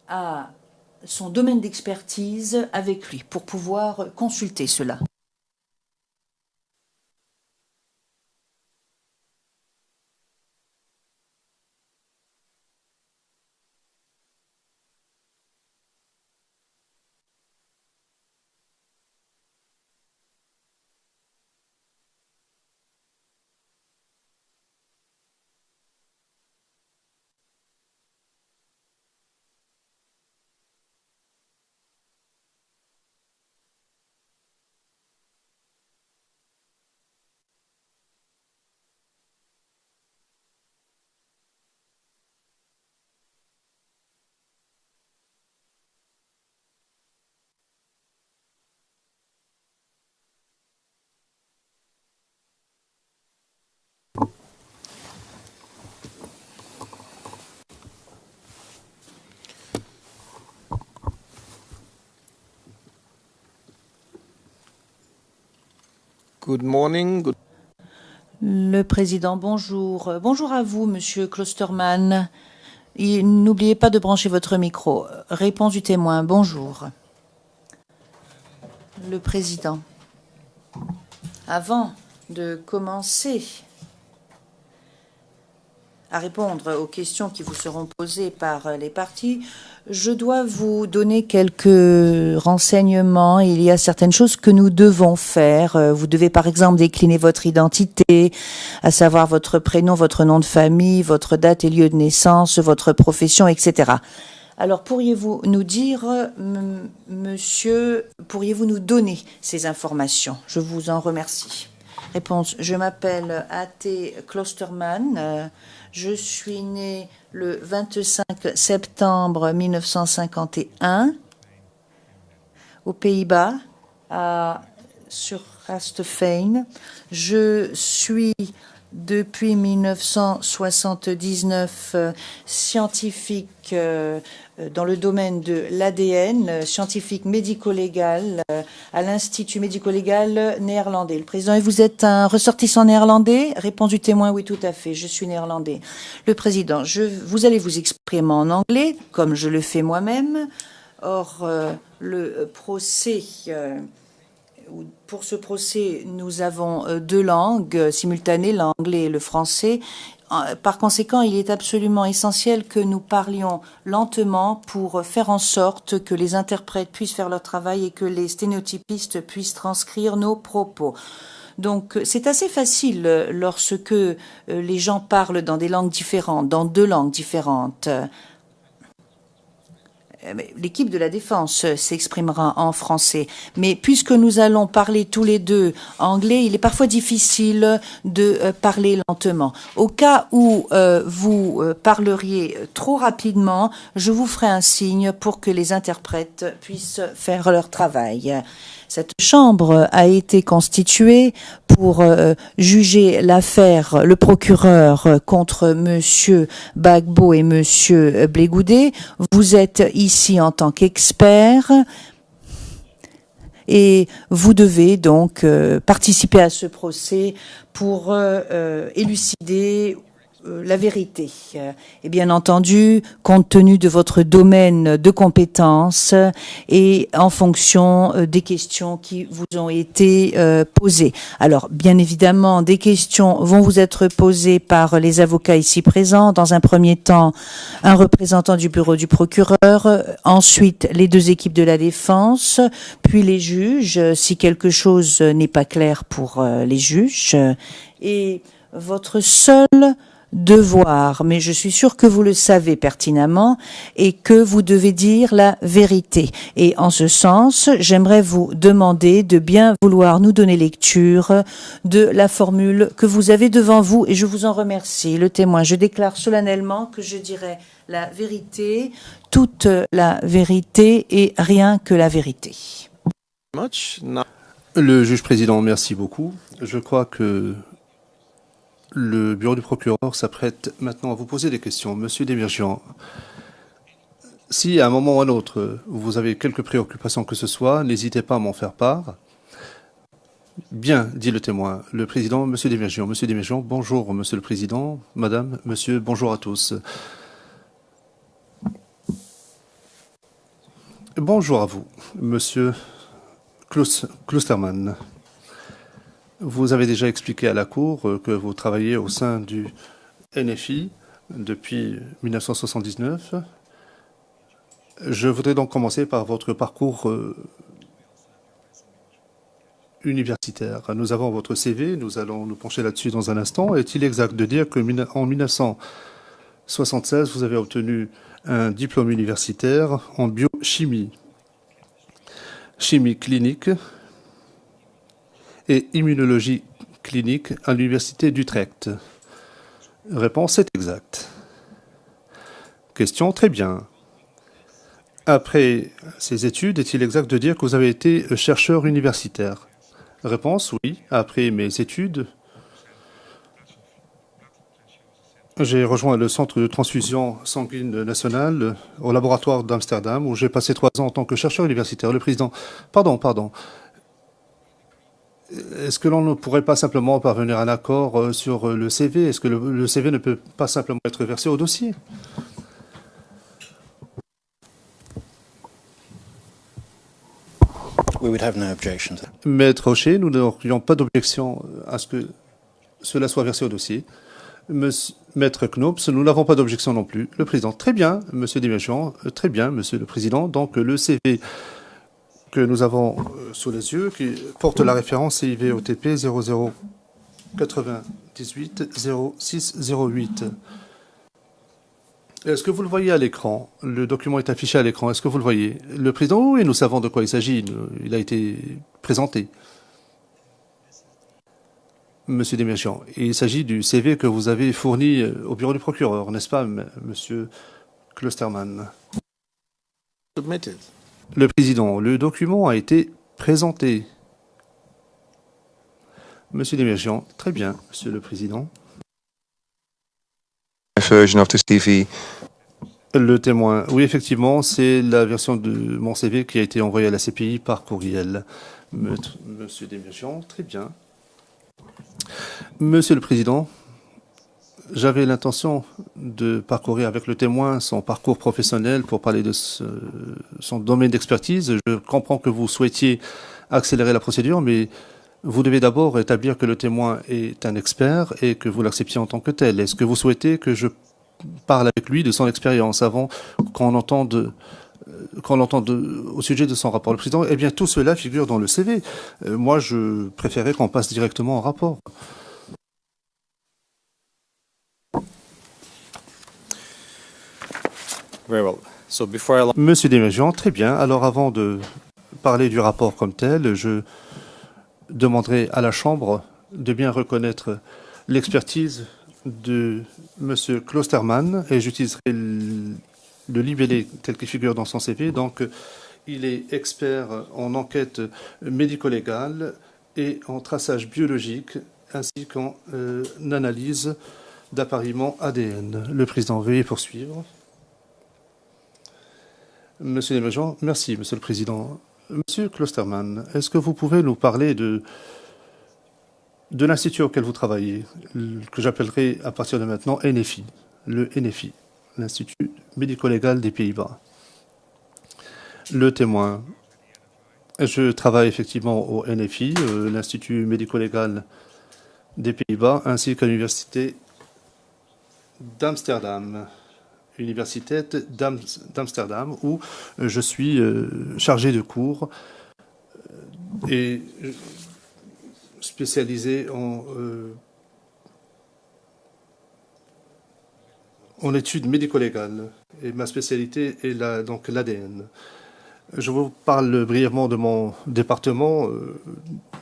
a son domaine d'expertise avec lui pour pouvoir consulter cela. Good morning. Le président, bonjour. Bonjour à vous, monsieur Klosterman. N'oubliez pas de brancher votre micro. Réponse du témoin, bonjour. Le président, avant de commencer à répondre aux questions qui vous seront posées par les parties, je dois vous donner quelques renseignements. Il y a certaines choses que nous devons faire. Vous devez par exemple décliner votre identité, à savoir votre prénom, votre nom de famille, votre date et lieu de naissance, votre profession, etc. Alors, pourriez-vous nous dire, monsieur, pourriez-vous nous donner ces informations? Je vous en remercie. Réponse, je m'appelle A.T. Klosterman. Je suis né le 25 septembre 1951 aux Pays-Bas, sur Rastefijn. Je suis depuis 1979 scientifique dans le domaine de l'ADN, scientifique médico-légal à l'Institut médico-légal néerlandais. Le président, et vous êtes un ressortissant néerlandais? Réponse du témoin, oui, tout à fait, je suis néerlandais. Le président, vous allez vous exprimer en anglais, comme je le fais moi-même. Or, le procès... Pour ce procès, nous avons deux langues simultanées, l'anglais et le français. Par conséquent, il est absolument essentiel que nous parlions lentement pour faire en sorte que les interprètes puissent faire leur travail et que les sténotypistes puissent transcrire nos propos. Donc, c'est assez facile lorsque les gens parlent dans des langues différentes, dans deux langues différentes. L'équipe de la défense s'exprimera en français. Mais puisque nous allons parler tous les deux anglais, il est parfois difficile de parler lentement. Au cas où vous parleriez trop rapidement, je vous ferai un signe pour que les interprètes puissent faire leur travail. Cette chambre a été constituée pour juger l'affaire, le procureur contre Monsieur Gbagbo et Monsieur Blegoudé. Vous êtes ici en tant qu'expert et vous devez donc participer à ce procès pour élucider la vérité. Et bien entendu, compte tenu de votre domaine de compétences et en fonction des questions qui vous ont été posées. Alors, bien évidemment, des questions vont vous être posées par les avocats ici présents. Dans un premier temps, un représentant du bureau du procureur, ensuite les deux équipes de la défense, puis les juges, si quelque chose n'est pas clair pour les juges. Et votre seul devoir, mais je suis sûre que vous le savez pertinemment, et que vous devez dire la vérité. Et en ce sens, j'aimerais vous demander de bien vouloir nous donner lecture de la formule que vous avez devant vous, et je vous en remercie. Le témoin, je déclare solennellement que je dirai la vérité, toute la vérité et rien que la vérité. Le juge président, merci beaucoup. Je crois que le bureau du procureur s'apprête maintenant à vous poser des questions. Monsieur Demirjian, si à un moment ou à un autre, vous avez quelques préoccupations que ce soit, n'hésitez pas à m'en faire part. Bien, dit le témoin. Le président, monsieur Demirjian. Monsieur Demirjian, bonjour, monsieur le président, madame, monsieur, bonjour à tous. Bonjour à vous, Monsieur Klosterman. Vous avez déjà expliqué à la Cour que vous travaillez au sein du NFI depuis 1979. Je voudrais donc commencer par votre parcours universitaire. Nous avons votre CV, nous allons nous pencher là-dessus dans un instant. Est-il exact de dire que en 1976, vous avez obtenu un diplôme universitaire en biochimie, chimie clinique et immunologie clinique à l'université d'Utrecht? Réponse est exacte. Question, très bien. Après ces études, est-il exact de dire que vous avez été chercheur universitaire? Réponse, oui. Après mes études, j'ai rejoint le centre de transfusion sanguine nationale au laboratoire d'Amsterdam où j'ai passé 3 ans en tant que chercheur universitaire. Le président, pardon. Est-ce que l'on ne pourrait pas simplement parvenir à un accord sur le CV? Est-ce que le CV ne peut pas simplement être versé au dossier? We would have no objection. Maître Rocher, nous n'aurions pas d'objection à ce que cela soit versé au dossier. Maître Knops, nous n'avons pas d'objection non plus. Le président, très bien, Monsieur Desméjean, très bien, Monsieur le Président. Donc le CV que nous avons sous les yeux, qui porte la référence CIVOTP 0098 0608. Est-ce que vous le voyez à l'écran? Le document est affiché à l'écran. Est-ce que vous le voyez? Le président, oui, nous savons de quoi il s'agit. Il a été présenté. Monsieur Desméjean, il s'agit du CV que vous avez fourni au bureau du procureur, n'est-ce pas, Monsieur Klosterman? Submitted. Le président, le document a été présenté. Monsieur Desméjean, très bien, Monsieur le Président. Version of the CV. Le témoin, oui, effectivement, c'est la version de mon CV qui a été envoyée à la CPI par courriel. Monsieur Desméjean, très bien. Monsieur le Président, j'avais l'intention de parcourir avec le témoin son parcours professionnel pour parler de son domaine d'expertise. Je comprends que vous souhaitiez accélérer la procédure, mais vous devez d'abord établir que le témoin est un expert et que vous l'acceptiez en tant que tel. Est-ce que vous souhaitez que je parle avec lui de son expérience avant qu'on entende au sujet de son rapport? Le président, eh bien, tout cela figure dans le CV. Moi, je préférais qu'on passe directement au rapport. Very well. So before I... Monsieur Desméjean, très bien. Alors, avant de parler du rapport comme tel, je demanderai à la Chambre de bien reconnaître l'expertise de Monsieur Klosterman et j'utiliserai le libellé tel qu'il figure dans son CV. Donc, il est expert en enquête médico-légale et en traçage biologique ainsi qu'en analyse d'appariement ADN. Le président, veuillez poursuivre. Monsieur Desméjean, merci, Monsieur le Président. Monsieur Klosterman, est-ce que vous pouvez nous parler de l'institut auquel vous travaillez, que j'appellerai à partir de maintenant NFI, le NFI, l'Institut médico-légal des Pays-Bas? Le témoin, je travaille effectivement au NFI, l'Institut médico-légal des Pays-Bas, ainsi qu'à l'Université d'Amsterdam. Université d'Amsterdam, où je suis chargé de cours et spécialisé en études médico-légales. Et ma spécialité est donc l'ADN. Je vous parle brièvement de mon département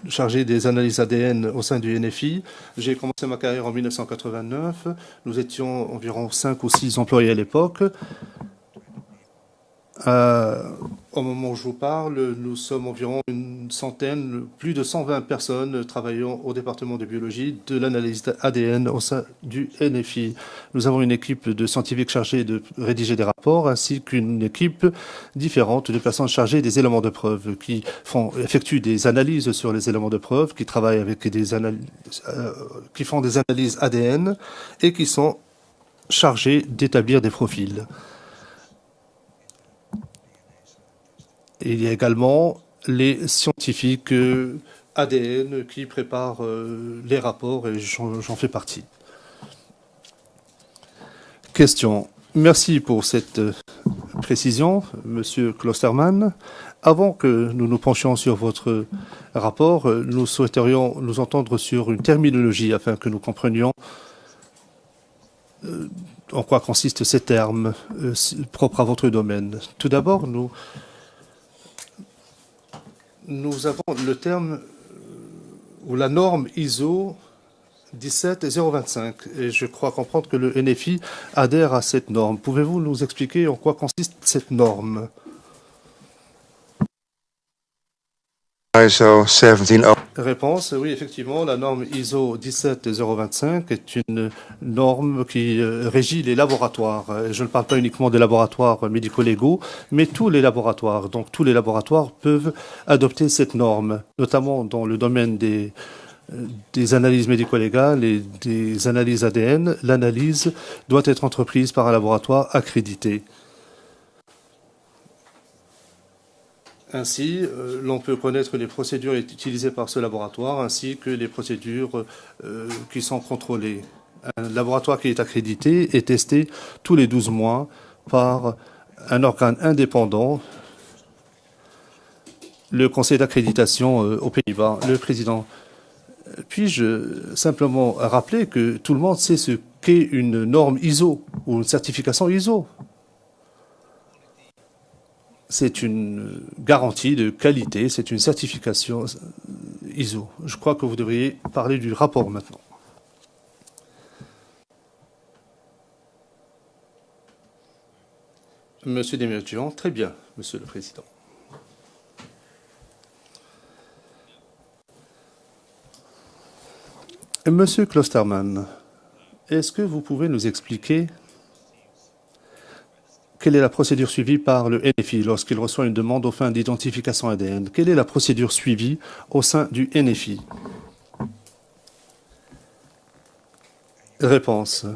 chargé des analyses ADN au sein du NFI. J'ai commencé ma carrière en 1989. Nous étions environ 5 ou 6 employés à l'époque. Au moment où je vous parle, nous sommes environ une centaine, plus de 120 personnes travaillant au département de biologie de l'analyse ADN au sein du NFI. Nous avons une équipe de scientifiques chargés de rédiger des rapports ainsi qu'une équipe différente de personnes chargées des éléments de preuve qui effectuent des analyses sur les éléments de preuve, qui travaillent avec qui font des analyses ADN et qui sont chargés d'établir des profils. Et il y a également les scientifiques ADN qui préparent les rapports et j'en fais partie. Question. Merci pour cette précision, Monsieur Klosterman. Avant que nous nous penchions sur votre rapport, nous souhaiterions nous entendre sur une terminologie afin que nous comprenions en quoi consistent ces termes propres à votre domaine. Tout d'abord, nous avons le terme ou la norme ISO 17025 et je crois comprendre que le NFI adhère à cette norme. Pouvez-vous nous expliquer en quoi consiste cette norme? ISO 170. Réponse, oui, effectivement, la norme ISO 17025 est une norme qui régit les laboratoires. Je ne parle pas uniquement des laboratoires médico-légaux, mais tous les laboratoires. Donc tous les laboratoires peuvent adopter cette norme, notamment dans le domaine des analyses médico-légales et des analyses ADN. L'analyse doit être entreprise par un laboratoire accrédité. Ainsi, l'on peut connaître les procédures utilisées par ce laboratoire ainsi que les procédures qui sont contrôlées. Un laboratoire qui est accrédité est testé tous les 12 mois par un organe indépendant, le conseil d'accréditation aux Pays-Bas. Le président, puis-je simplement rappeler que tout le monde sait ce qu'est une norme ISO ou une certification ISO? C'est une garantie de qualité, c'est une certification ISO. Je crois que vous devriez parler du rapport maintenant. Monsieur Desmurgian, très bien, Monsieur le Président. Monsieur Klosterman, est-ce que vous pouvez nous expliquer quelle est la procédure suivie par le NFI lorsqu'il reçoit une demande aux fins d'identification ADN? Quelle est la procédure suivie au sein du NFI? Réponse.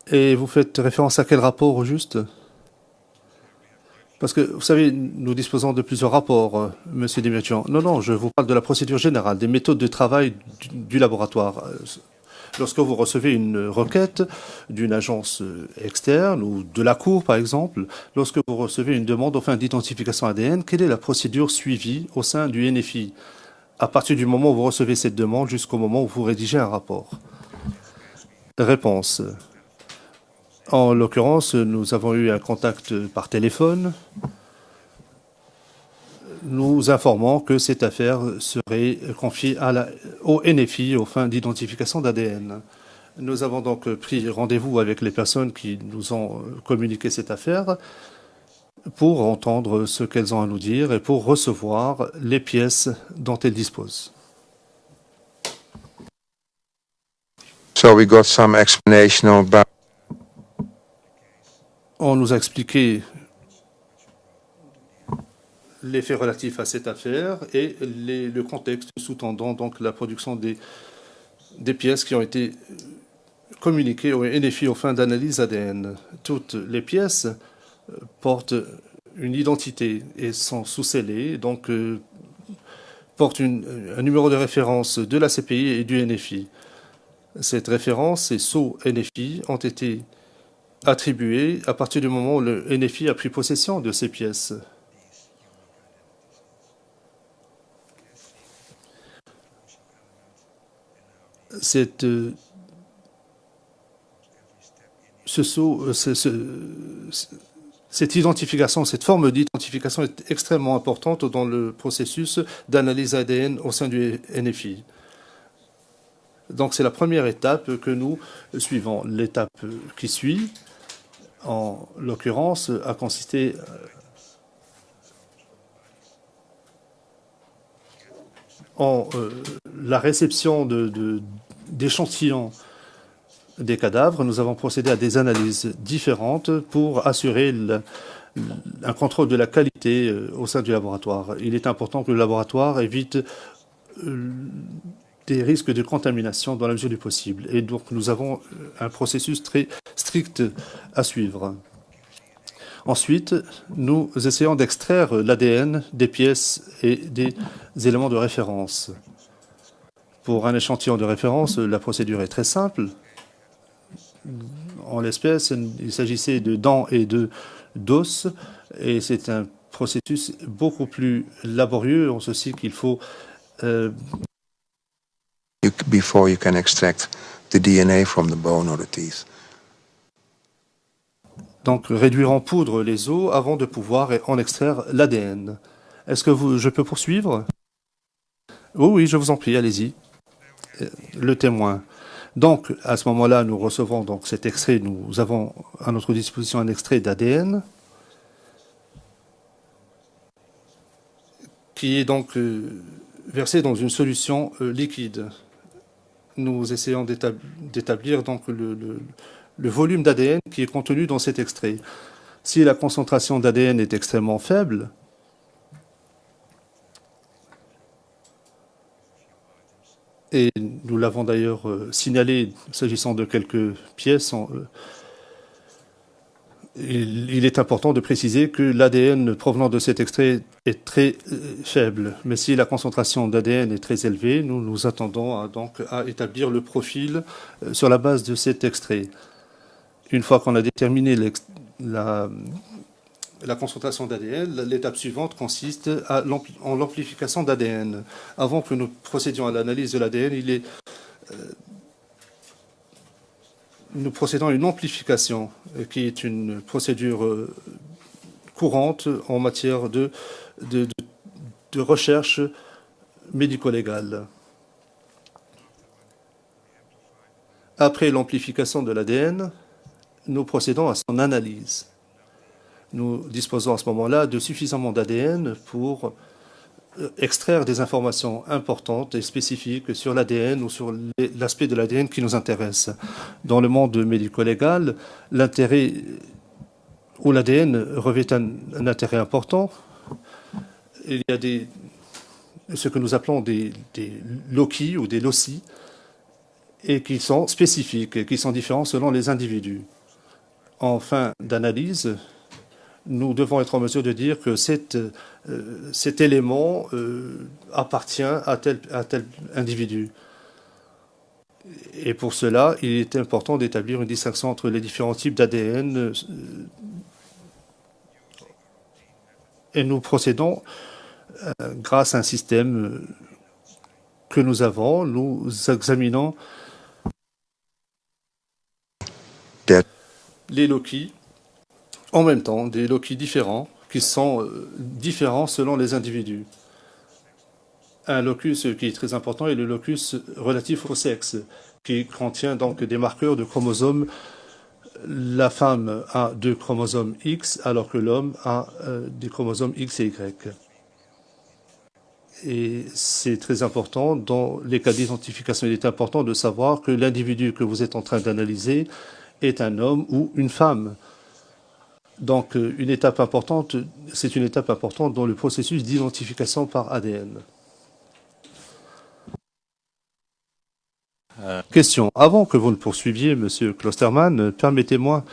Et vous faites référence à quel rapport au juste? Parce que, vous savez, nous disposons de plusieurs rapports, Monsieur Desmurgian. Non, je vous parle de la procédure générale, des méthodes de travail du laboratoire. Lorsque vous recevez une requête d'une agence externe ou de la Cour, par exemple, lorsque vous recevez une demande aux fins d'identification ADN, quelle est la procédure suivie au sein du NFI à partir du moment où vous recevez cette demande jusqu'au moment où vous rédigez un rapport? Réponse. En l'occurrence, nous avons eu un contact par téléphone, nous informant que cette affaire serait confiée au NFI aux fins d'identification d'ADN. Nous avons donc pris rendez-vous avec les personnes qui nous ont communiqué cette affaire pour entendre ce qu'elles ont à nous dire et pour recevoir les pièces dont elles disposent. So we got some explanation about. On nous a expliqué les faits relatifs à cette affaire et le contexte sous-tendant donc la production des pièces qui ont été communiquées au NFI aux fins d'analyse ADN. Toutes les pièces portent une identité et sont sous-scellées, donc portent un numéro de référence de la CPI et du NFI. Cette référence, ces sceaux NFI, ont été attribués à partir du moment où le NFI a pris possession de ces pièces. Cette identification, cette forme d'identification est extrêmement importante dans le processus d'analyse ADN au sein du NFI. Donc c'est la première étape que nous suivons. L'étape qui suit, en l'occurrence, a consisté en la réception d'échantillons des cadavres. Nous avons procédé à des analyses différentes pour assurer un contrôle de la qualité au sein du laboratoire. Il est important que le laboratoire évite des risques de contamination dans la mesure du possible. Et donc, nous avons un processus très strict à suivre. Ensuite, nous essayons d'extraire l'ADN des pièces et des éléments de référence. Pour un échantillon de référence, la procédure est très simple. En l'espèce, il s'agissait de dents et d'os, et c'est un processus beaucoup plus laborieux, en ceci qu'il faut before you can extract the DNA from the bone or the teeth. donc réduire en poudre les os avant de pouvoir en extraire l'ADN. Est-ce que je peux poursuivre? Oui, oui, je vous en prie, allez-y. Le témoin. Donc, à ce moment-là, nous recevons donc cet extrait. Nous avons à notre disposition un extrait d'ADN qui est donc versé dans une solution liquide. Nous essayons d'établir donc le volume d'ADN qui est contenu dans cet extrait. Si la concentration d'ADN est extrêmement faible, et nous l'avons d'ailleurs signalé s'agissant de quelques pièces, il est important de préciser que l'ADN provenant de cet extrait est très faible. Mais si la concentration d'ADN est très élevée, nous nous attendons donc à établir le profil sur la base de cet extrait. Une fois qu'on a déterminé la concentration d'ADN, l'étape suivante consiste en l'amplification d'ADN. Avant que nous procédions à l'analyse de l'ADN, nous procédons à une amplification, qui est une procédure courante en matière de recherche médico-légale. Après l'amplification de l'ADN, nous procédons à son analyse. Nous disposons à ce moment-là de suffisamment d'ADN pour extraire des informations importantes et spécifiques sur l'ADN ou sur l'aspect de l'ADN qui nous intéresse. Dans le monde médico-légal, l'intérêt où l'ADN revêt un intérêt important, il y a ce que nous appelons des loci ou des loci, et qui sont spécifiques, et qui sont différents selon les individus. En fin d'analyse, nous devons être en mesure de dire que cet élément appartient à tel individu. Et pour cela, il est important d'établir une distinction entre les différents types d'ADN. Et nous procédons grâce à un système que nous avons. Nous examinons les loci en même temps, des loci différents qui sont différents selon les individus. Un locus qui est très important est le locus relatif au sexe, qui contient donc des marqueurs de chromosomes. La femme a 2 chromosomes X, alors que l'homme a des chromosomes X et Y. Et c'est très important, dans les cas d'identification, il est important de savoir que l'individu que vous êtes en train d'analyser est un homme ou une femme. Donc, une étape importante, c'est une étape importante dans le processus d'identification par ADN. Question. Avant que vous ne poursuiviez, Monsieur Klosterman, permettez-moi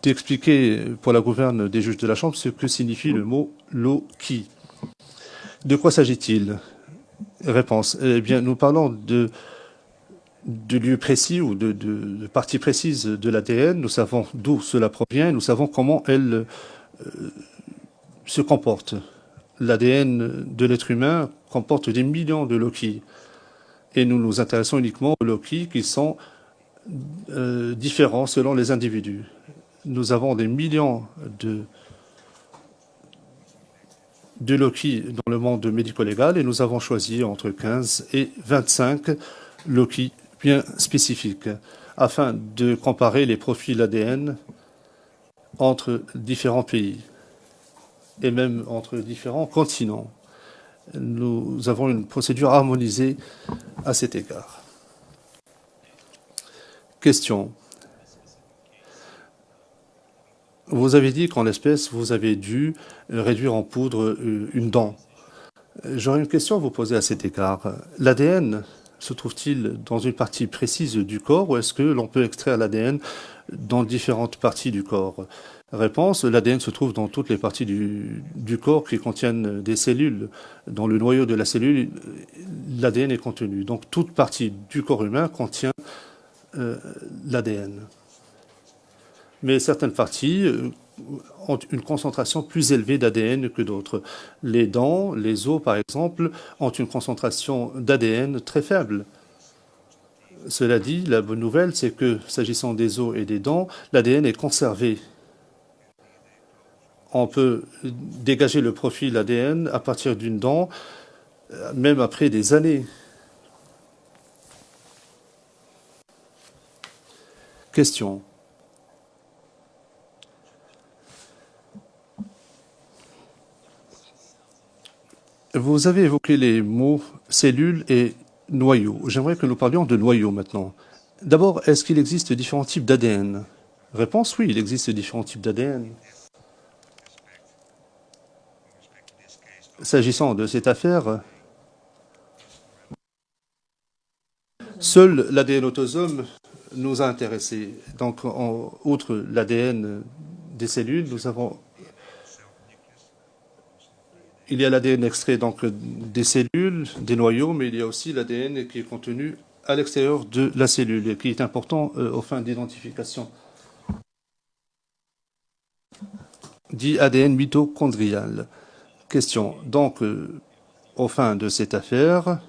d'expliquer pour la gouverne des juges de la Chambre ce que signifie le mot loci. De quoi s'agit-il? Réponse. Eh bien, nous parlons de lieux précis ou de parties précises de l'ADN. Nous savons d'où cela provient, nous savons comment elle se comporte. L'ADN de l'être humain comporte des millions de loci. Et nous nous intéressons uniquement aux loci qui sont différents selon les individus. Nous avons des millions de loci dans le monde médico-légal et nous avons choisi entre 15 et 25 loci bien spécifiques afin de comparer les profils ADN entre différents pays et même entre différents continents. Nous avons une procédure harmonisée à cet égard. Question. Vous avez dit qu'en l'espèce, vous avez dû réduire en poudre une dent. J'aurais une question à vous poser à cet égard. L'ADN se trouve-t-il dans une partie précise du corps ou est-ce que l'on peut extraire l'ADN dans différentes parties du corps? Réponse, l'ADN se trouve dans toutes les parties du corps qui contiennent des cellules. Dans le noyau de la cellule, l'ADN est contenu. Donc toute partie du corps humain contient l'ADN. Mais certaines parties ont une concentration plus élevée d'ADN que d'autres. Les dents, les os par exemple, ont une concentration d'ADN très faible. Cela dit, la bonne nouvelle, c'est que s'agissant des os et des dents, l'ADN est conservé. On peut dégager le profil ADN à partir d'une dent, même après des années. Question. Vous avez évoqué les mots cellules et noyaux. J'aimerais que nous parlions de noyaux maintenant. D'abord, est-ce qu'il existe différents types d'ADN? Réponse, oui, il existe différents types d'ADN. S'agissant de cette affaire, seul l'ADN autosome nous a intéressés. Donc, outre l'ADN des cellules, il y a l'ADN extrait donc des cellules, des noyaux, mais il y a aussi l'ADN qui est contenu à l'extérieur de la cellule et qui est important aux fins d'identification. Dit ADN mitochondrial. Question. Donc, aux fins de cette affaire,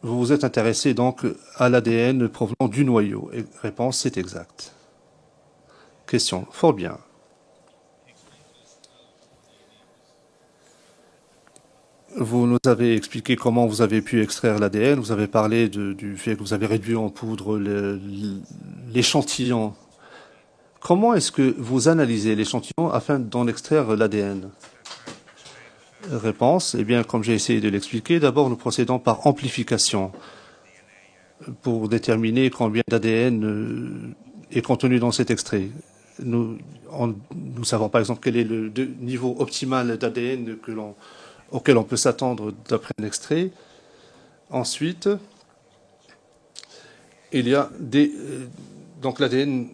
vous vous êtes intéressé donc à l'ADN provenant du noyau. Et réponse, c'est exact. Question. Fort bien. Vous nous avez expliqué comment vous avez pu extraire l'ADN. Vous avez parlé du fait que vous avez réduit en poudre l'échantillon. Comment est-ce que vous analysez l'échantillon afin d'en extraire l'ADN? Réponse, eh bien, comme j'ai essayé de l'expliquer, d'abord nous procédons par amplification pour déterminer combien d'ADN est contenu dans cet extrait. Nous savons par exemple quel est le niveau optimal d'ADN auquel on peut s'attendre d'après un extrait. Ensuite, il y a donc l'ADN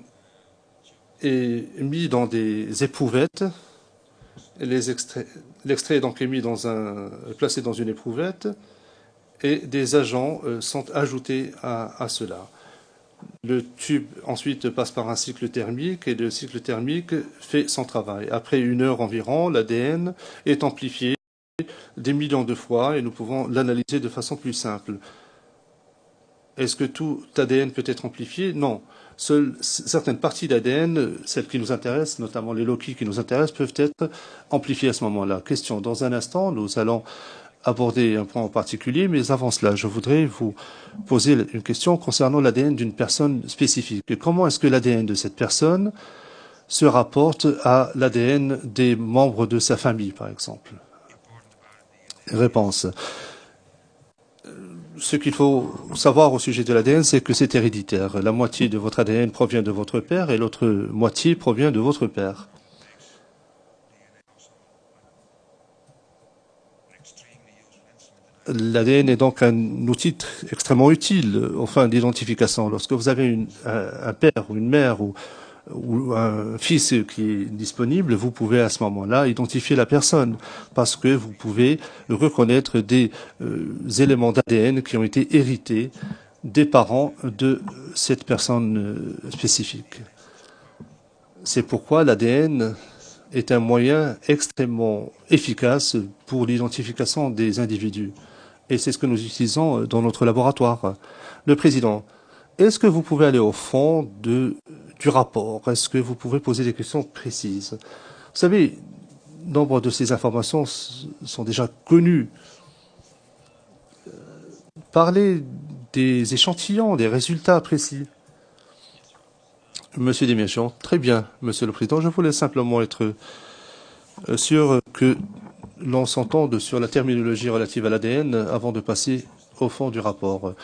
est mis dans des éprouvettes. L'extrait est donc placé dans une éprouvette et des agents sont ajoutés à cela. Le tube ensuite passe par un cycle thermique et le cycle thermique fait son travail. Après 1 heure environ, l'ADN est amplifié des millions de fois et nous pouvons l'analyser de façon plus simple. Est-ce que tout ADN peut être amplifié? Non. Seules certaines parties d'ADN, celles qui nous intéressent, notamment les loci qui nous intéressent, peuvent être amplifiées à ce moment-là. Question. Dans un instant, nous allons aborder un point en particulier, mais avant cela, je voudrais vous poser une question concernant l'ADN d'une personne spécifique. Comment est-ce que l'ADN de cette personne se rapporte à l'ADN des membres de sa famille, par exemple? Réponse. Ce qu'il faut savoir au sujet de l'ADN, c'est que c'est héréditaire. La moitié de votre ADN provient de votre père et l'autre moitié provient de votre père. L'ADN est donc un outil extrêmement utile aux fins d'identification. Lorsque vous avez un père ou une mère ou un fils qui est disponible, vous pouvez à ce moment-là identifier la personne parce que vous pouvez reconnaître des éléments d'ADN qui ont été hérités des parents de cette personne spécifique. C'est pourquoi l'ADN est un moyen extrêmement efficace pour l'identification des individus. Et c'est ce que nous utilisons dans notre laboratoire. Le président, est-ce que vous pouvez aller au fond du rapport? Est-ce que vous pouvez poser des questions précises? Vous savez, nombre de ces informations sont déjà connues. Parlez des échantillons, des résultats précis. Monsieur Desmichon, très bien, Monsieur le Président. Je voulais simplement être sûr que l'on s'entende sur la terminologie relative à l'ADN avant de passer au fond du rapport.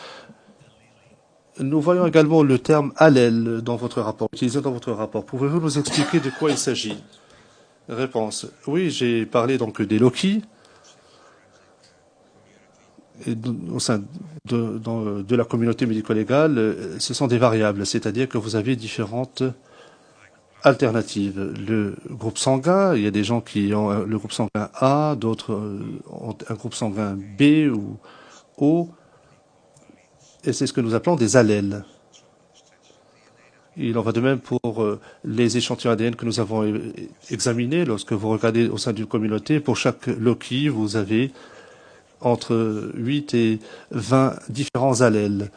Nous voyons également le terme allèle dans votre rapport, utilisé dans votre rapport. Pouvez-vous nous expliquer de quoi il s'agit? Réponse. Oui, j'ai parlé donc des loci Et au sein de la communauté médico-légale, ce sont des variables, c'est-à-dire que vous avez différentes alternatives. Le groupe sanguin, il y a des gens qui ont le groupe sanguin A, d'autres ont un groupe sanguin B ou O, et c'est ce que nous appelons des allèles. Il en va de même pour les échantillons ADN que nous avons examinés. Lorsque vous regardez au sein d'une communauté, pour chaque loci, vous avez entre 8 et 20 différents allèles.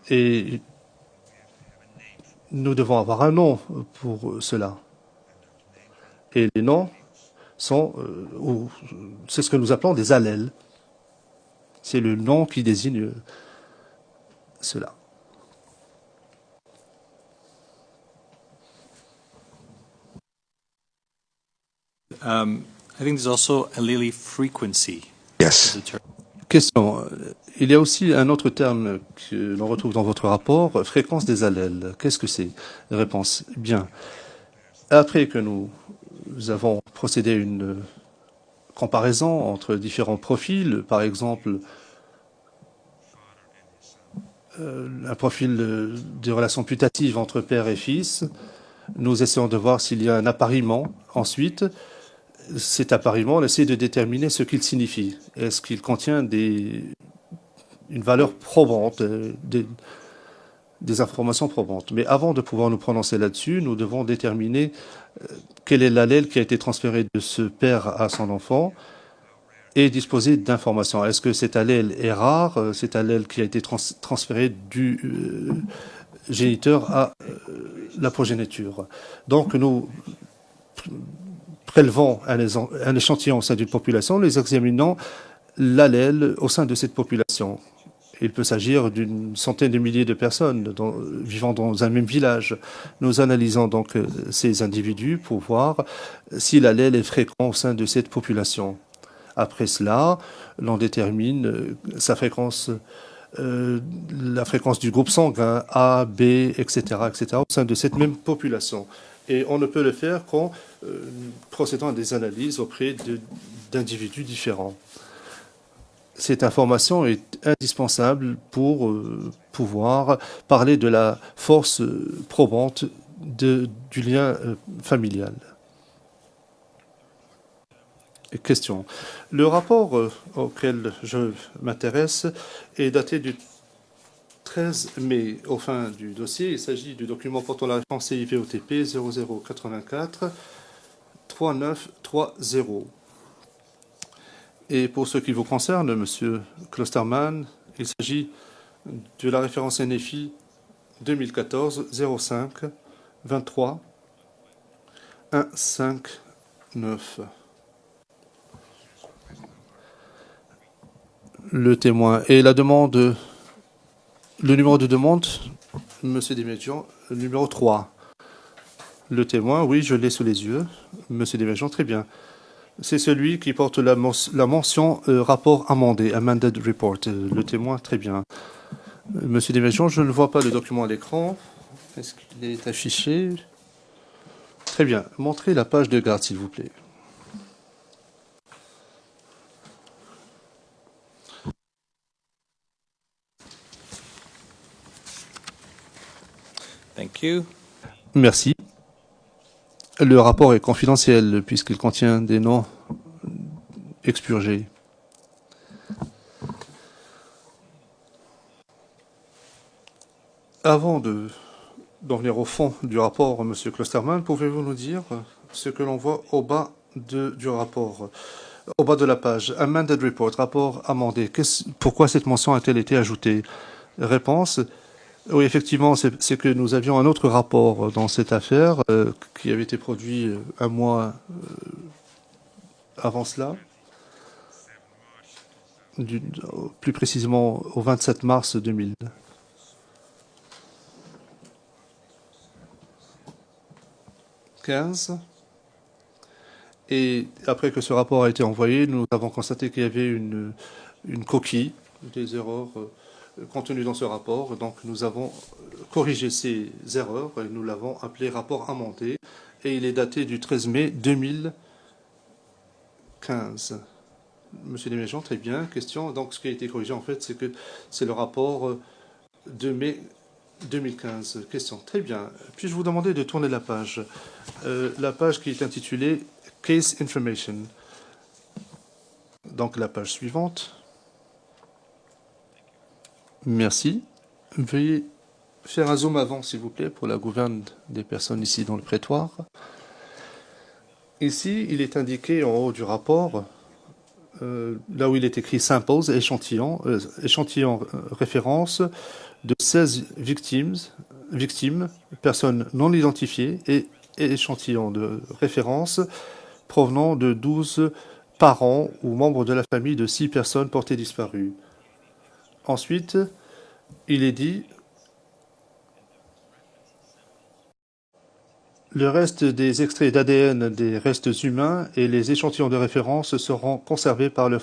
Et nous devons avoir un nom pour cela. Et les noms sont, c'est ce que nous appelons des allèles. C'est le nom qui désigne cela. I think there's also allele frequency. Yes. Question. Il y a aussi un autre terme que l'on retrouve dans votre rapport, fréquence des allèles. Qu'est-ce que c'est? Réponse. Bien. Après que nous avons procédé à une comparaison entre différents profils, par exemple, un profil de relation putative entre père et fils, nous essayons de voir s'il y a un appariement. Ensuite, cet appariement, on essaie de déterminer ce qu'il signifie. Est-ce qu'il contient une valeur probante, des informations probantes. Mais avant de pouvoir nous prononcer là-dessus, nous devons déterminer quel est l'allèle qui a été transféré de ce père à son enfant et disposer d'informations. Est-ce que cet allèle est rare, cet allèle qui a été transféré du géniteur à la progéniture? Donc nous prélevons un échantillon au sein d'une population, nous examinons l'allèle au sein de cette population. Il peut s'agir d'une centaine de milliers de personnes vivant dans un même village. Nous analysons donc ces individus pour voir si l'allèle est fréquent au sein de cette population. Après cela, l'on détermine sa fréquence, la fréquence du groupe sanguin A, B, etc., etc., au sein de cette même population. Et on ne peut le faire qu'en procédant à des analyses auprès d'individus différents. Cette information est indispensable pour pouvoir parler de la force probante du lien familial. Question. Le rapport auquel je m'intéresse est daté du 13 mai. Au fin du dossier, il s'agit du document portant la référence CIVOTP 0084 3930. Et pour ce qui vous concerne, Monsieur Klosterman, il s'agit de la référence NFI 2014 05 23 159. Le témoin et la demande, le numéro de demande, Monsieur Desméjian, le numéro 3. Le témoin, oui, je l'ai sous les yeux. Monsieur Desméjian, très bien. C'est celui qui porte la mention rapport amendé, amended report. Le témoin, très bien. Monsieur Desméjian, je ne vois pas le document à l'écran. Est-ce qu'il est affiché? Très bien. Montrez la page de garde, s'il vous plaît. Thank you. Merci. Le rapport est confidentiel puisqu'il contient des noms expurgés. Avant d'en venir au fond du rapport, Monsieur Klosterman, pouvez-vous nous dire ce que l'on voit au bas du rapport, au bas de la page, amended report, rapport amendé. Pourquoi cette mention a-t-elle été ajoutée? Réponse. Oui, effectivement, c'est que nous avions un autre rapport dans cette affaire qui avait été produit un mois avant cela, plus précisément au 27 mars 2015. Et après que ce rapport a été envoyé, nous avons constaté qu'il y avait une coquille, des erreurs contenues dans ce rapport. Donc nous avons corrigé ces erreurs et nous l'avons appelé rapport amendé. Et il est daté du 13 mai 2015. Monsieur Desméjean, très bien. Question. Donc, ce qui a été corrigé, en fait, c'est que c'est le rapport de mai 2015. Question. Très bien. Puis-je vous demander de tourner la page qui est intitulée Case Information. Donc, la page suivante. Merci. Veuillez faire un zoom avant, s'il vous plaît, pour la gouverne des personnes ici dans le prétoire. Ici, il est indiqué en haut du rapport, là où il est écrit Samples, échantillon référence de 16 victimes, personnes non identifiées, et échantillon de référence provenant de 12 parents ou membres de la famille de 6 personnes portées disparues. Ensuite, il est dit le reste des extraits d'ADN des restes humains et les échantillons de référence seront conservés par le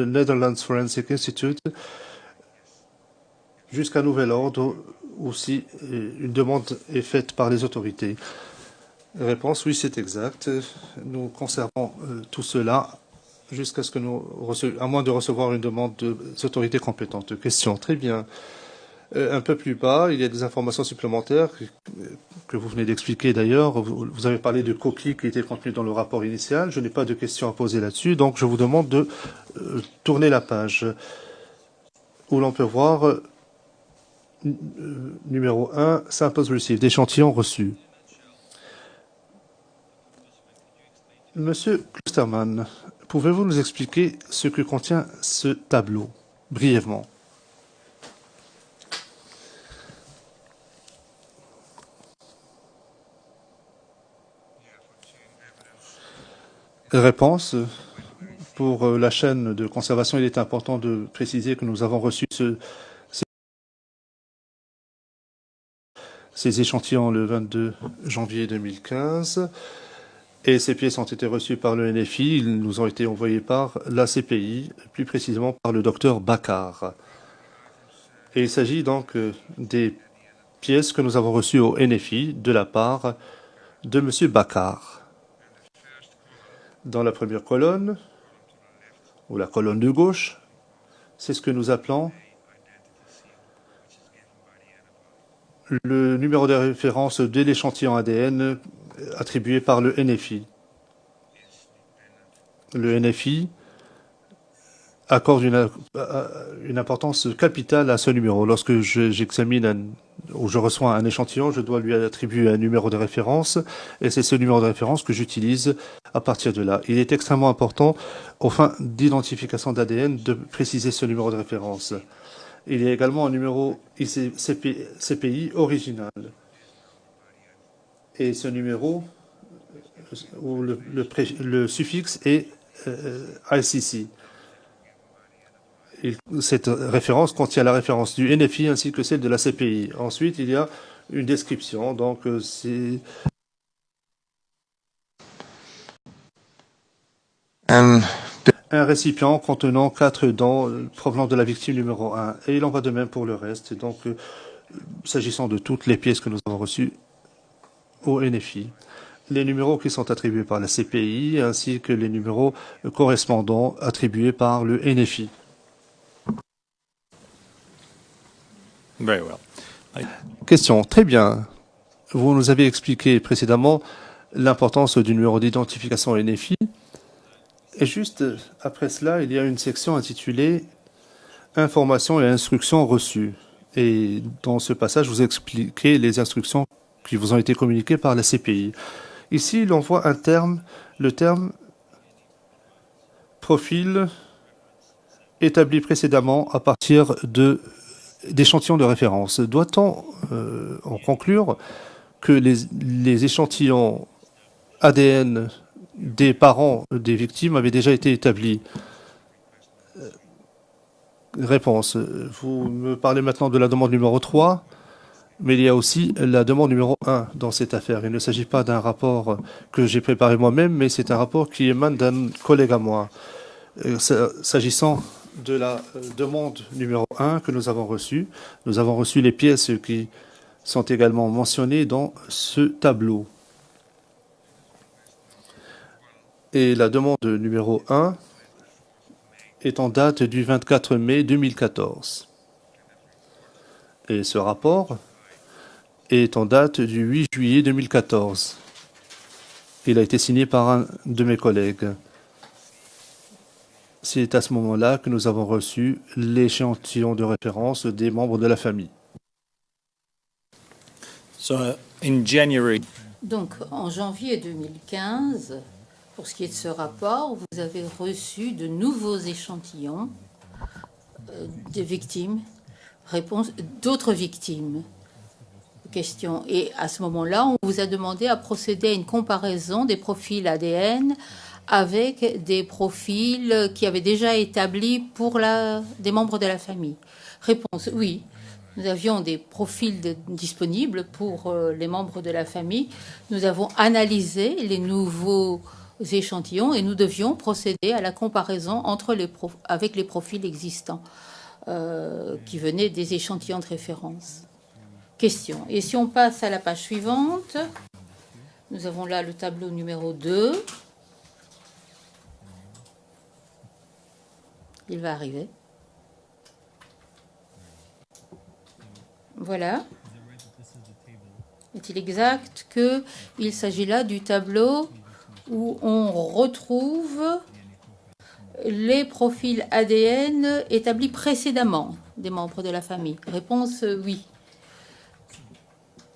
Netherlands Forensic Institute jusqu'à nouvel ordre ou si une demande est faite par les autorités. Réponse, oui, c'est exact. Nous conservons tout cela jusqu'à ce que à moins de recevoir une demande des autorités compétentes. Question, très bien. Un peu plus bas, il y a des informations supplémentaires que vous venez d'expliquer d'ailleurs. Vous avez parlé de coquilles qui étaient contenues dans le rapport initial. Je n'ai pas de questions à poser là-dessus, donc je vous demande de tourner la page où l'on peut voir numéro 1, Samples Received, échantillons reçus. Monsieur Klusterman, pouvez-vous nous expliquer ce que contient ce tableau, brièvement? Réponse. Pour la chaîne de conservation, il est important de préciser que nous avons reçu ces échantillons le 22 janvier 2015 et ces pièces ont été reçues par le NFI. Ils nous ont été envoyés par la CPI, plus précisément par le docteur Bakar. Et il s'agit donc des pièces que nous avons reçues au NFI de la part de M. Bakar. Dans la première colonne, ou la colonne de gauche, c'est ce que nous appelons le numéro de référence de l'échantillon ADN attribué par le NFI. Le NFI accorde une importance capitale à ce numéro. Lorsque j'examine ou je reçois un échantillon, je dois lui attribuer un numéro de référence et c'est ce numéro de référence que j'utilise à partir de là. Il est extrêmement important, aux fins d'identification d'ADN, de préciser ce numéro de référence. Il y a également un numéro CPI original. Et ce numéro, où le suffixe est ICC. Cette référence contient la référence du NFI ainsi que celle de la CPI. Ensuite, il y a une description. Donc, c'est un récipient contenant 4 dents provenant de la victime numéro 1. Et il en va de même pour le reste. Donc, s'agissant de toutes les pièces que nous avons reçues au NFI. Les numéros qui sont attribués par la CPI ainsi que les numéros correspondants attribués par le NFI. Very well. Question. Très bien. Vous nous avez expliqué précédemment l'importance du numéro d'identification NFI. Et juste après cela, il y a une section intitulée Informations et instructions reçues. Et dans ce passage, vous expliquez les instructions qui vous ont été communiquées par la CPI. Ici, l'on voit le terme profil établi précédemment à partir d'échantillons de référence. Doit-on en conclure que les échantillons ADN des parents des victimes avaient déjà été établis? Réponse. Vous me parlez maintenant de la demande numéro 3, mais il y a aussi la demande numéro 1 dans cette affaire. Il ne s'agit pas d'un rapport que j'ai préparé moi-même, mais c'est un rapport qui émane d'un collègue à moi. S'agissant de la demande numéro 1 que nous avons reçue les pièces qui sont également mentionnées dans ce tableau. Et la demande numéro 1 est en date du 24 mai 2014. Et ce rapport est en date du 8 juillet 2014. Il a été signé par un de mes collègues. C'est à ce moment-là que nous avons reçu l'échantillon de référence des membres de la famille. So in January, Donc, en janvier 2015, pour ce qui est de ce rapport, vous avez reçu de nouveaux échantillons des victimes, réponse d'autres victimes. Question. Et à ce moment-là, on vous a demandé à procéder à une comparaison des profils ADN avec des profils qui avaient déjà établis pour des membres de la famille. Réponse. Oui. Nous avions des profils disponibles pour les membres de la famille. Nous avons analysé les nouveaux échantillons et nous devions procéder à la comparaison avec les profils existants qui venaient des échantillons de référence. Question. Et si on passe à la page suivante, nous avons là le tableau numéro 2. Il va arriver. Voilà. Est-il exact qu'il s'agit là du tableau où on retrouve les profils ADN établis précédemment des membres de la famille? Réponse oui.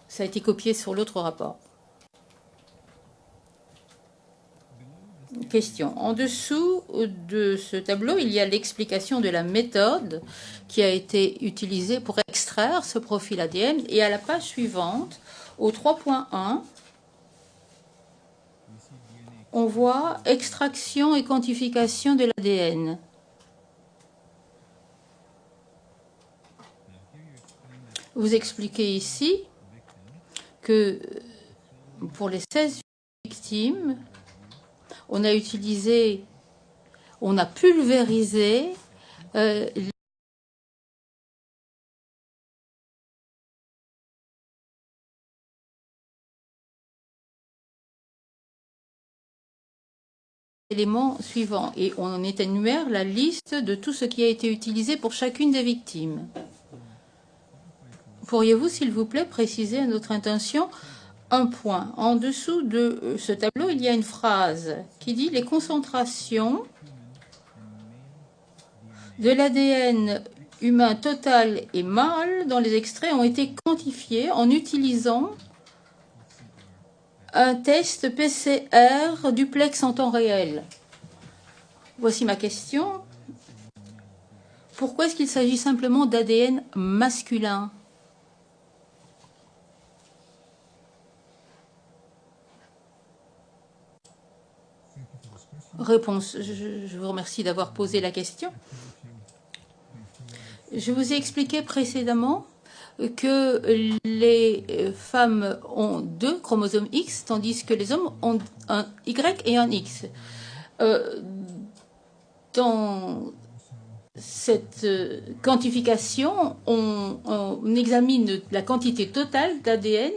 Ça a été copié sur l'autre rapport. Question. En dessous de ce tableau, il y a l'explication de la méthode qui a été utilisée pour extraire ce profil ADN. Et à la page suivante, au 3.1, on voit extraction et quantification de l'ADN. Vous expliquez ici que pour les 16 victimes, on a pulvérisé les éléments suivants et on énumère la liste de tout ce qui a été utilisé pour chacune des victimes. Pourriez-vous, s'il vous plaît, préciser à notre intention un point? En dessous de ce tableau, il y a une phrase qui dit « Les concentrations de l'ADN humain total et mâle dans les extraits ont été quantifiées en utilisant un test PCR duplex en temps réel. » Voici ma question. Pourquoi est-ce qu'il s'agit simplement d'ADN masculin? Réponse. Je vous remercie d'avoir posé la question. Je vous ai expliqué précédemment que les femmes ont 2 chromosomes X, tandis que les hommes ont un Y et un X. Dans cette quantification, on examine la quantité totale d'ADN,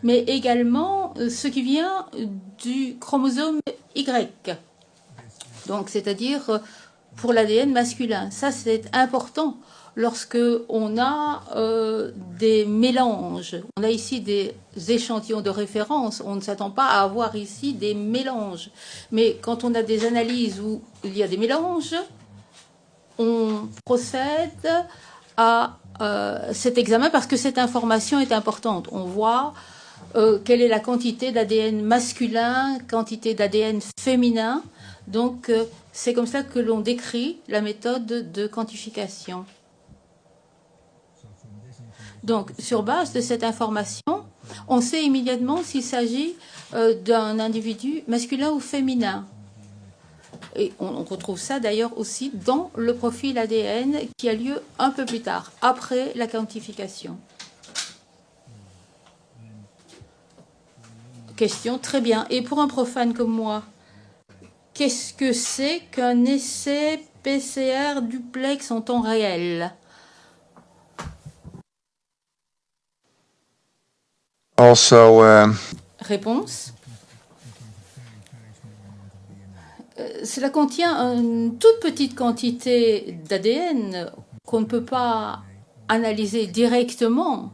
mais également ce qui vient du chromosome Y. Donc, c'est-à-dire pour l'ADN masculin. Ça, c'est important lorsque on a des mélanges. On a ici des échantillons de référence. On ne s'attend pas à avoir ici des mélanges. Mais quand on a des analyses où il y a des mélanges, on procède à cet examen parce que cette information est importante. On voit quelle est la quantité d'ADN masculin, quantité d'ADN féminin. Donc, c'est comme ça que l'on décrit la méthode de quantification. Donc, sur base de cette information, on sait immédiatement s'il s'agit d'un individu masculin ou féminin. Et on retrouve ça d'ailleurs aussi dans le profil ADN qui a lieu un peu plus tard, après la quantification. Question, très bien. Et pour un profane comme moi, qu'est-ce que c'est qu'un essai PCR duplex en temps réel? Also, Réponse. Cela contient une toute petite quantité d'ADN qu'on ne peut pas analyser directement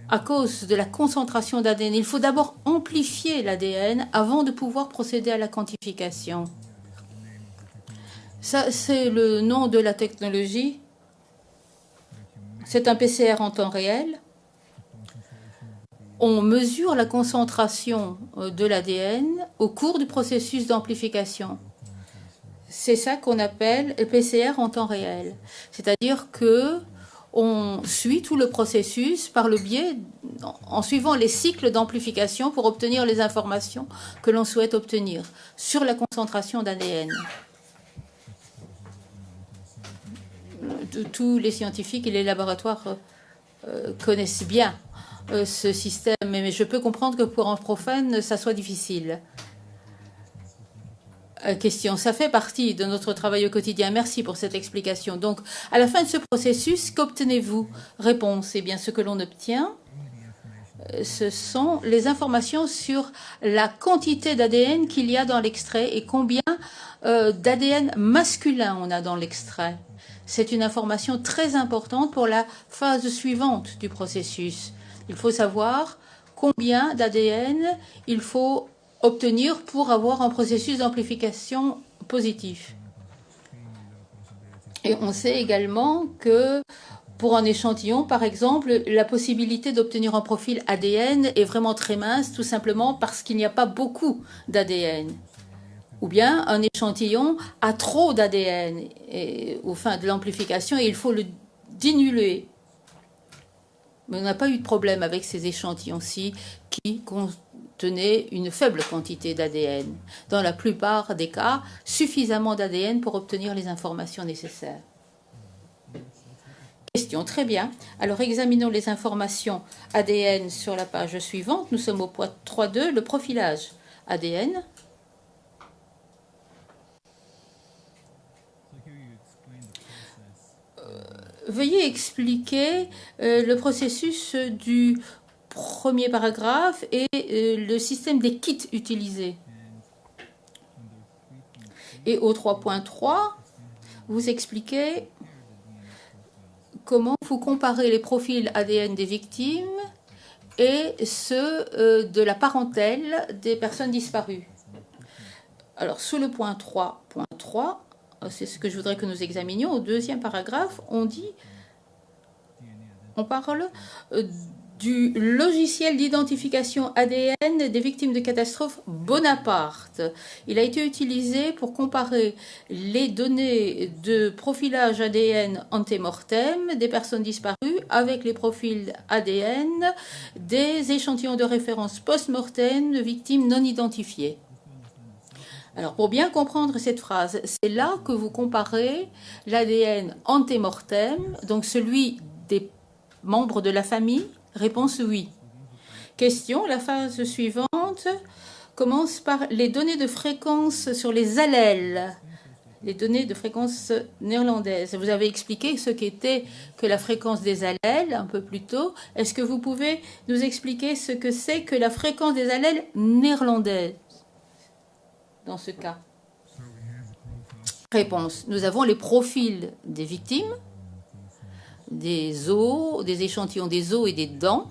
à cause de la concentration d'ADN. Il faut d'abord amplifier l'ADN avant de pouvoir procéder à la quantification. Ça, c'est le nom de la technologie. C'est un PCR en temps réel. On mesure la concentration de l'ADN au cours du processus d'amplification. C'est ça qu'on appelle le PCR en temps réel. C'est-à-dire que on suit tout le processus par le biais, en suivant les cycles d'amplification pour obtenir les informations que l'on souhaite obtenir sur la concentration d'ADN. Tous les scientifiques et les laboratoires connaissent bien ce système, mais je peux comprendre que pour un profane, ça soit difficile. Question. Ça fait partie de notre travail au quotidien. Merci pour cette explication. Donc, à la fin de ce processus, qu'obtenez-vous? Réponse. Eh bien, ce que l'on obtient, ce sont les informations sur la quantité d'ADN qu'il y a dans l'extrait et combien d'ADN masculin on a dans l'extrait. C'est une information très importante pour la phase suivante du processus. Il faut savoir combien d'ADN il faut obtenir pour avoir un processus d'amplification positif. Et on sait également que pour un échantillon, par exemple, la possibilité d'obtenir un profil ADN est vraiment très mince, tout simplement parce qu'il n'y a pas beaucoup d'ADN. Ou bien un échantillon a trop d'ADN au fin de l'amplification et il faut le diluer. Mais on n'a pas eu de problème avec ces échantillons-ci qui contenaient une faible quantité d'ADN. Dans la plupart des cas, suffisamment d'ADN pour obtenir les informations nécessaires. Question, très bien. Alors examinons les informations ADN sur la page suivante. Nous sommes au point 3.2, le profilage ADN. Veuillez expliquer le processus du premier paragraphe et le système des kits utilisés. Et au 3.3, vous expliquez comment vous comparez les profils ADN des victimes et ceux de la parentèle des personnes disparues. Alors, sous le point 3.3, c'est ce que je voudrais que nous examinions. Au deuxième paragraphe, on parle du logiciel d'identification ADN des victimes de catastrophes Bonaparte. Il a été utilisé pour comparer les données de profilage ADN ante-mortem des personnes disparues avec les profils ADN des échantillons de référence post-mortem de victimes non identifiées. Alors, pour bien comprendre cette phrase, c'est là que vous comparez l'ADN ante-mortem, donc celui des membres de la famille. Réponse oui. Question, la phase suivante commence par les données de fréquence sur les allèles, les données de fréquence néerlandaise. Vous avez expliqué ce qu'était que la fréquence des allèles un peu plus tôt. Est-ce que vous pouvez nous expliquer ce que c'est que la fréquence des allèles néerlandaises dans ce cas? Réponse. Nous avons les profils des victimes, des os, des échantillons des os et des dents,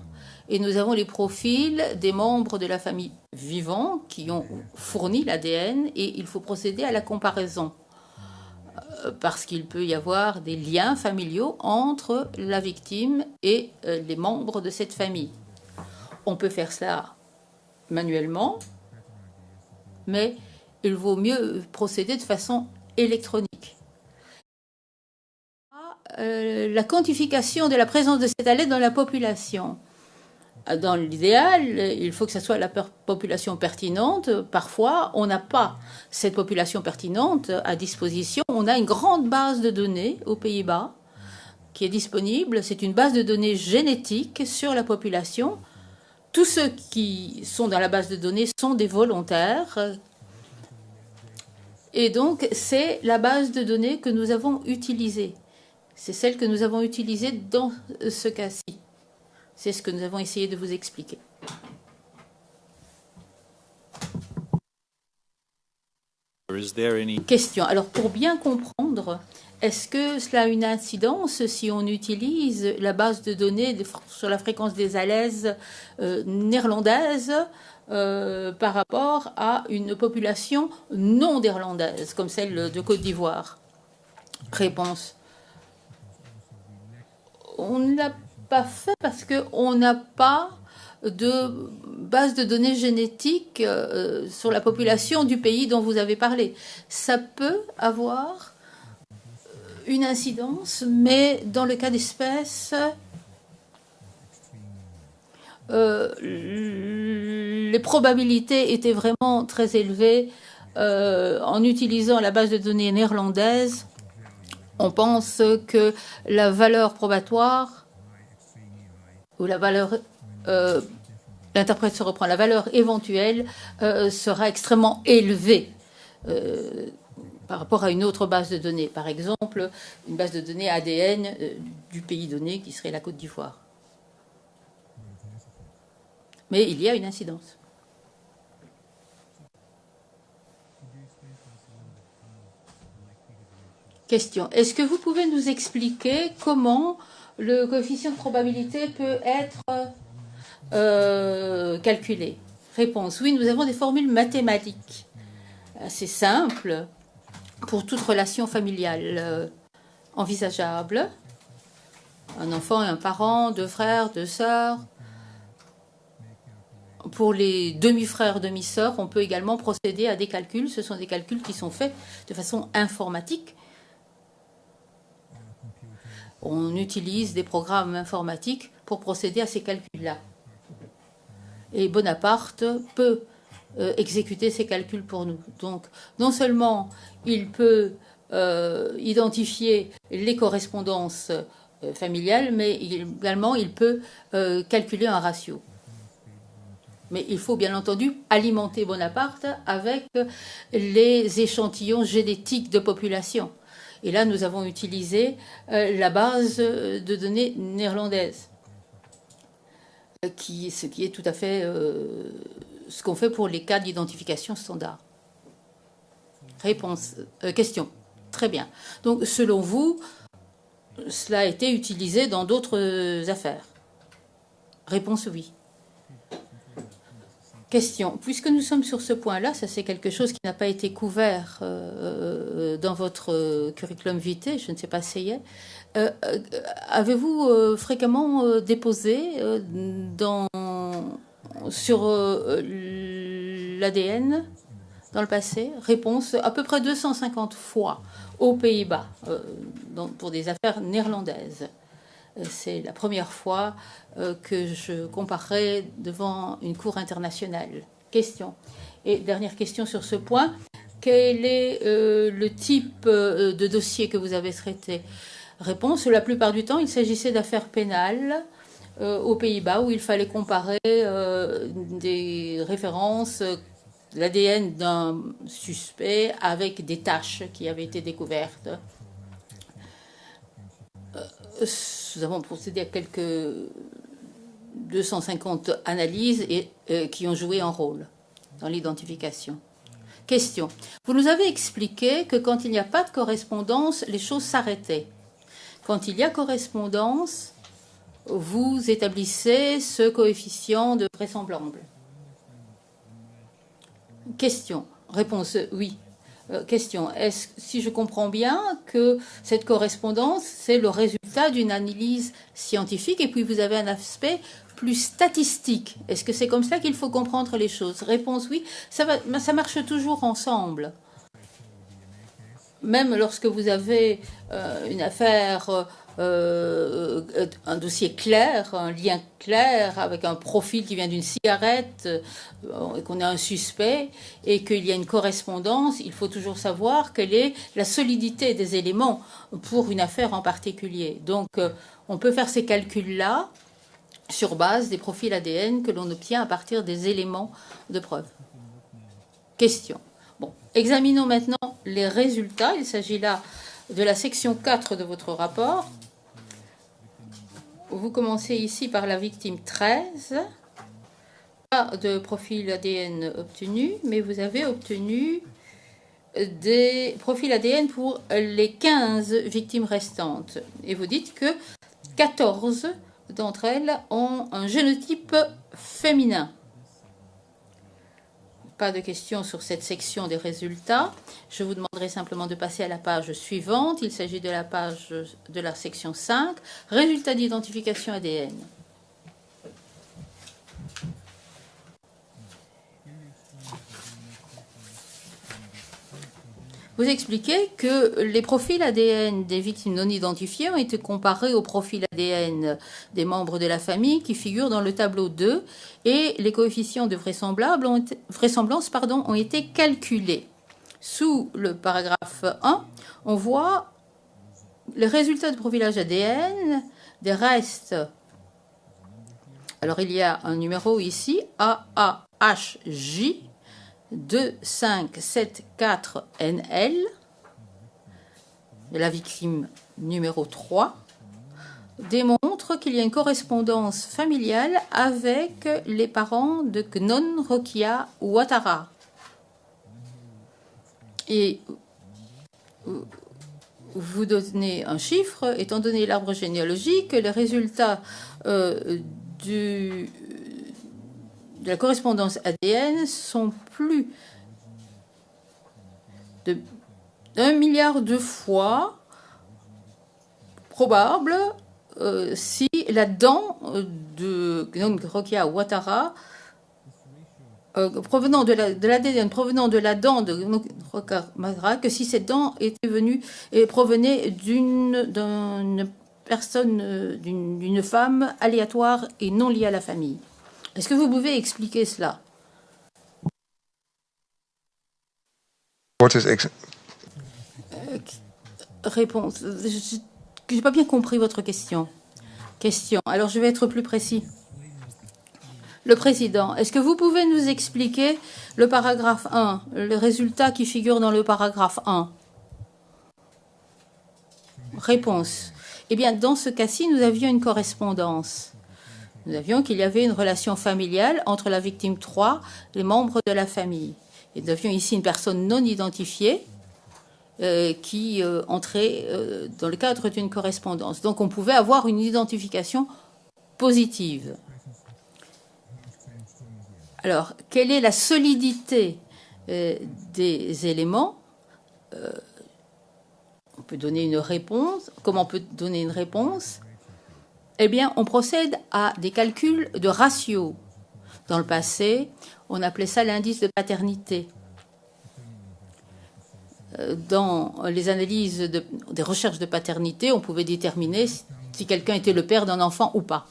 et nous avons les profils des membres de la famille vivants qui ont fourni l'ADN, et il faut procéder à la comparaison parce qu'il peut y avoir des liens familiaux entre la victime et les membres de cette famille. On peut faire cela manuellement, mais il vaut mieux procéder de façon électronique. La quantification de la présence de cet allèle dans la population. Dans l'idéal, il faut que ce soit la population pertinente. Parfois, on n'a pas cette population pertinente à disposition. On a une grande base de données aux Pays-Bas qui est disponible. C'est une base de données génétique sur la population. Tous ceux qui sont dans la base de données sont des volontaires. Et donc, c'est la base de données que nous avons utilisée. C'est celle que nous avons utilisée dans ce cas-ci. C'est ce que nous avons essayé de vous expliquer. Is there any Question. Alors, pour bien comprendre, est-ce que cela a une incidence si on utilise la base de données sur la fréquence des alaises néerlandaises par rapport à une population non néerlandaise, comme celle de Côte d'Ivoire? Réponse. On ne l'a pas fait parce qu'on n'a pas de base de données génétiques sur la population du pays dont vous avez parlé. Ça peut avoir une incidence, mais dans le cas d'espèce, les probabilités étaient vraiment très élevées en utilisant la base de données néerlandaise. On pense que la valeur probatoire ou la valeur, l'interprète se reprend, la valeur éventuelle sera extrêmement élevée par rapport à une autre base de données. Par exemple, une base de données ADN du pays donné qui serait la Côte d'Ivoire. Mais il y a une incidence. Question. Est-ce que vous pouvez nous expliquer comment le coefficient de probabilité peut être calculé? Réponse. Oui, nous avons des formules mathématiques assez simples pour toute relation familiale envisageable. Un enfant et un parent, deux frères, deux sœurs. Pour les demi-frères, demi-sœurs, on peut également procéder à des calculs. Ce sont des calculs qui sont faits de façon informatique. On utilise des programmes informatiques pour procéder à ces calculs-là. Et Bonaparte peut exécuter ces calculs pour nous. Donc, non seulement il peut identifier les correspondances familiales, mais également il peut calculer un ratio. Mais il faut bien entendu alimenter Bonaparte avec les échantillons génétiques de population. Et là, nous avons utilisé la base de données néerlandaise, ce qui est tout à fait ce qu'on fait pour les cas d'identification standard. Réponse. Question. Très bien. Donc, selon vous, cela a été utilisé dans d'autres affaires? Réponse oui. Question. Puisque nous sommes sur ce point-là, ça c'est quelque chose qui n'a pas été couvert dans votre curriculum vitae, je ne sais pas si c'est. Avez-vous fréquemment déposé sur l'ADN dans le passé? Réponse. À peu près 250 fois aux Pays-Bas pour des affaires néerlandaises. C'est la première fois que je comparerai devant une cour internationale. Question. Et dernière question sur ce point. Quel est le type de dossier que vous avez traité? Réponse. La plupart du temps, il s'agissait d'affaires pénales aux Pays-Bas où il fallait comparer des références, l'ADN d'un suspect avec des taches qui avaient été découvertes. Nous avons procédé à quelques 250 analyses qui ont joué un rôle dans l'identification. Question. Vous nous avez expliqué que quand il n'y a pas de correspondance, les choses s'arrêtaient. Quand il y a correspondance, vous établissez ce coefficient de vraisemblable. Question. Réponse oui. Question. Est-ce, si je comprends bien, que cette correspondance, c'est le résultat d'une analyse scientifique et puis vous avez un aspect plus statistique. Est-ce que c'est comme ça qu'il faut comprendre les choses? Réponse oui. Ça marche toujours ensemble. Même lorsque vous avez une affaire, un dossier clair, un lien clair avec un profil qui vient d'une cigarette, et qu'on a un suspect, et qu'il y a une correspondance, il faut toujours savoir quelle est la solidité des éléments pour une affaire en particulier. Donc, on peut faire ces calculs-là sur base des profils ADN que l'on obtient à partir des éléments de preuve. Question. Bon, examinons maintenant les résultats. Il s'agit là de la section 4 de votre rapport. Vous commencez ici par la victime 13. Pas de profil ADN obtenu, mais vous avez obtenu des profils ADN pour les 15 victimes restantes. Et vous dites que 14 d'entre elles ont un génotype féminin. Pas de questions sur cette section des résultats. Je vous demanderai simplement de passer à la page suivante. Il s'agit de la page de la section 5, résultats d'identification ADN. Vous expliquez que les profils ADN des victimes non identifiées ont été comparés aux profils ADN des membres de la famille qui figurent dans le tableau 2 et les coefficients de vraisemblance ont été calculés. Sous le paragraphe 1, on voit les résultats de profilage ADN des restes. Alors il y a un numéro ici, AAHJ 2574NL, de la victime numéro 3, démontre qu'il y a une correspondance familiale avec les parents de Gnon Rokia Ouattara. Et vous donnez un chiffre, étant donné l'arbre généalogique, les résultats de la correspondance ADN sont plus de 1 milliard de fois probables si la dent de Gnon Rokia Ouattara provenant de l'ADN provenant de la dent de Gnon Rokia Ouattara que si cette dent était venue et provenait d'une personne, d'une femme aléatoire et non liée à la famille. Est-ce que vous pouvez expliquer cela? Réponse. Je n'ai pas bien compris votre question. Alors, je vais être plus précis. Le Président, est-ce que vous pouvez nous expliquer le paragraphe 1, le résultat qui figure dans le paragraphe 1? Réponse. Eh bien, dans ce cas-ci, nous avions une correspondance. Nous avions qu'il y avait une relation familiale entre la victime 3 et les membres de la famille. Et nous avions ici une personne non identifiée qui entrait dans le cadre d'une correspondance. Donc on pouvait avoir une identification positive. Alors, quelle est la solidité des éléments? On peut donner une réponse. Comment on peut donner une réponse? Eh bien, on procède à des calculs de ratio. Dans le passé, on appelait ça l'indice de paternité. Dans les analyses des recherches de paternité, on pouvait déterminer si quelqu'un était le père d'un enfant ou pas.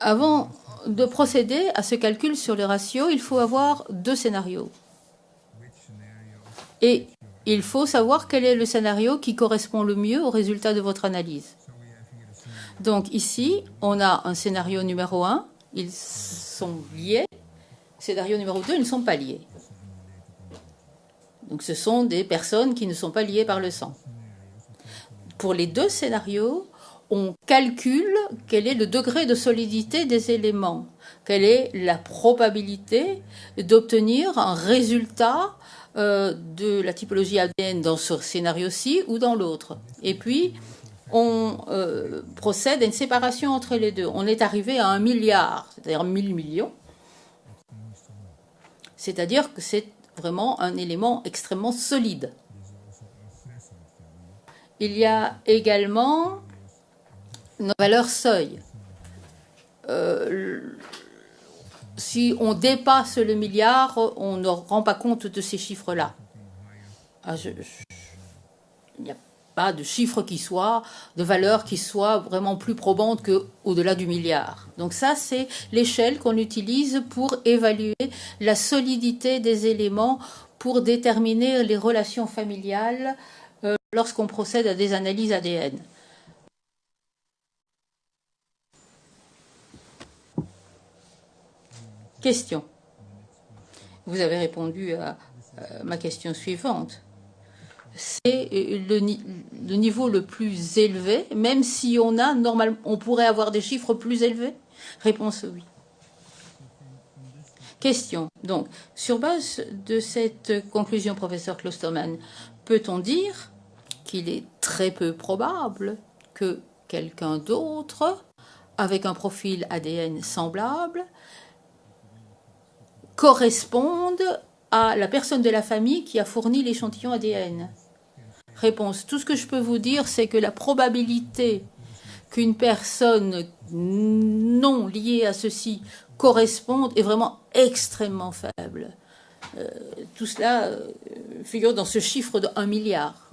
Avant de procéder à ce calcul sur le ratio, il faut avoir 2 scénarios. Et il faut savoir quel est le scénario qui correspond le mieux au résultat de votre analyse. Donc ici, on a un scénario numéro 1, ils sont liés. Scénario numéro 2, ils ne sont pas liés. Donc ce sont des personnes qui ne sont pas liées par le sang. Pour les 2 scénarios, on calcule quel est le degré de solidité des éléments, quelle est la probabilité d'obtenir un résultat de la typologie ADN dans ce scénario-ci ou dans l'autre. Et puis, on procède à une séparation entre les deux. On est arrivé à 1 milliard, c'est-à-dire 1000 millions. C'est-à-dire que c'est vraiment un élément extrêmement solide. Il y a également nos valeurs seuil. Si on dépasse le milliard, on ne rend pas compte de ces chiffres-là. Il n'y a pas de chiffre qui soit, de valeur qui soit vraiment plus probante qu'au-delà du milliard. Donc ça, c'est l'échelle qu'on utilise pour évaluer la solidité des éléments, pour déterminer les relations familiales lorsqu'on procède à des analyses ADN. Question. Vous avez répondu à ma question suivante. C'est le niveau le plus élevé, même si on pourrait avoir des chiffres plus élevés? Réponse oui. Question. Donc, sur base de cette conclusion, professeur Klosterman, peut-on dire qu'il est très peu probable que quelqu'un d'autre, avec un profil ADN semblable, corresponde à la personne de la famille qui a fourni l'échantillon ADN? Réponse. Tout ce que je peux vous dire, c'est que la probabilité qu'une personne non liée à ceci corresponde est vraiment extrêmement faible. Tout cela figure dans ce chiffre de 1 milliard.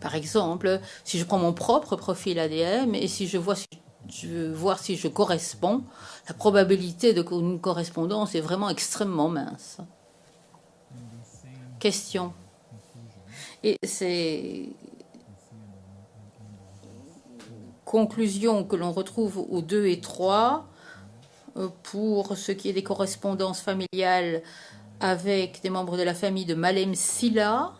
Par exemple, si je prends mon propre profil ADN et si je veux voir si je corresponds, la probabilité d'une correspondance est vraiment extrêmement mince. Question. Et c'est conclusion que l'on retrouve aux 2 et 3 pour ce qui est des correspondances familiales avec des membres de la famille de Malem Silla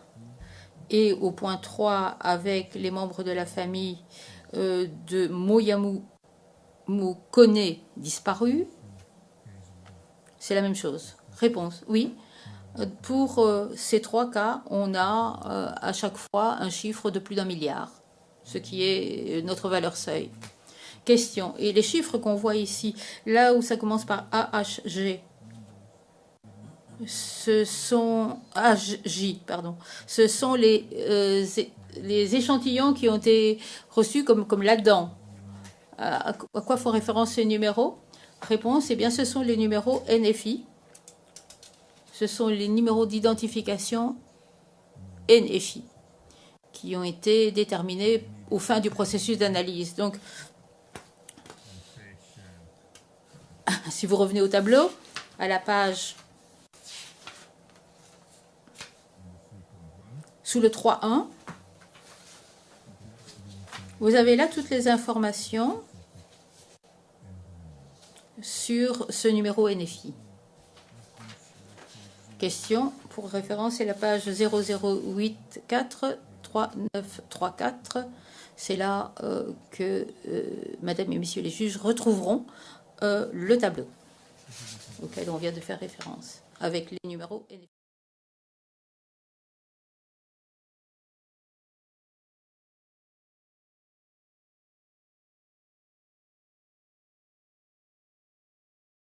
et au point 3 avec les membres de la famille de Moyamou Kone disparu. C'est la même chose. Réponse. Oui. Pour ces 3 cas, on a à chaque fois un chiffre de plus d'1 milliard, ce qui est notre valeur seuil. Question. Et les chiffres qu'on voit ici, là où ça commence par AHG, ce sont ce sont les échantillons qui ont été reçus comme là-dedans. À quoi font référence ces numéros? Réponse. Eh bien, ce sont les numéros NFI. Ce sont les numéros d'identification NFI qui ont été déterminés au fin du processus d'analyse. Donc, si vous revenez au tableau, à la page sous le 3.1, vous avez là toutes les informations sur ce numéro NFI. Question, pour référence, c'est la page 00843934. C'est là que Madame et Messieurs les juges retrouveront le tableau auquel on vient de faire référence avec les numéros NFI.